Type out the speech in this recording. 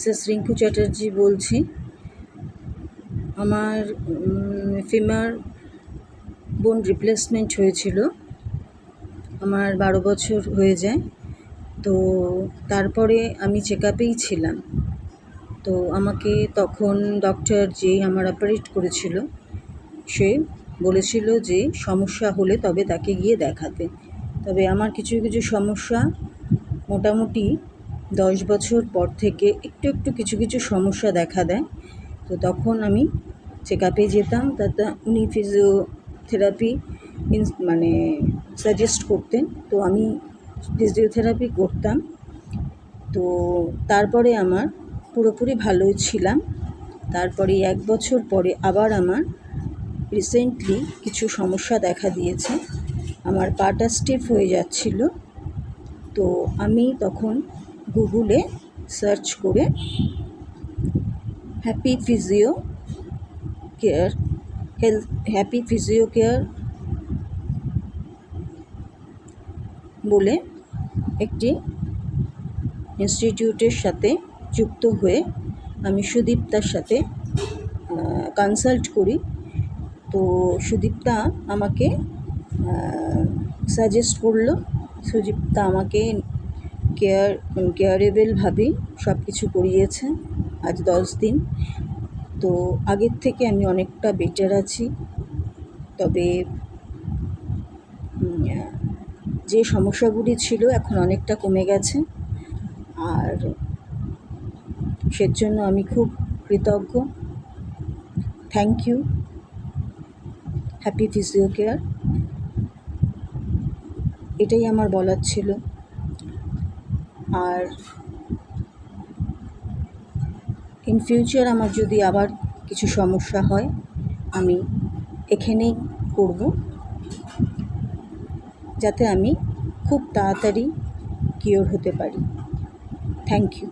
Mrs Rinku Chatterjee বলছি। আমার femur বোন রিপ্লেসমেন্ট হয়েছিল। আমার 12 বছর হয়ে যায়। তো তারপরে আমি চেক আপেই ছিলাম। তো আমাকে তখন ডক্টর যে আমার অপারেট করেছিল সে বলেছিল যে সমস্যা হলে তবে তাকে গিয়ে দেখাতে। তবে আমার কিছু কিছু সমস্যা মোটামুটি 10 বছর পর থেকে একটু কিছু কিছু সমস্যা দেখা দেয়। তো তখন আমি চেক আপে যেতাম, তাতে উনি ফিজিওথেরাপি মানে সাজেস্ট করতেন। তো আমি ফিজিওথেরাপি করতাম। তো তারপরে আমার পুরোপুরি ভালোই ছিলাম। তারপরে 1 বছর পরে আবার আমার রিসেন্টলি কিছু সমস্যা দেখা দিয়েছে। আমার পাটা স্টিফ হয়ে যাচ্ছিল। তো আমি তখন গুগলে সার্চ করে হ্যাপি ফিজিও কেয়ার বলে একটি ইনস্টিটিউটের সাথে যুক্ত হয়ে আমি সুদীপ্তার সাথে কনসাল্ট করি। তো সুদীপ্তা আমাকে সাজেস্ট করলো। সুদীপ্তা আমাকে কেয়ারেবলভাবেই সব কিছু করিয়েছে আজ 10 দিন। তো আগের থেকে আমি অনেকটা বেটার আছি। তবে যে সমস্যাগুলি ছিল এখন অনেকটা কমে গেছে, আর সেজন্য আমি খুব কৃতজ্ঞ। Thank you happy physio care. এটাই আমার বলার ছিল। আর ইন ফিউচার আমার যদি আবার কিছু সমস্যা হয় আমি এখানেই করব, যাতে আমি খুব তাড়াতাড়ি কিওর হতে পারি। Thank you.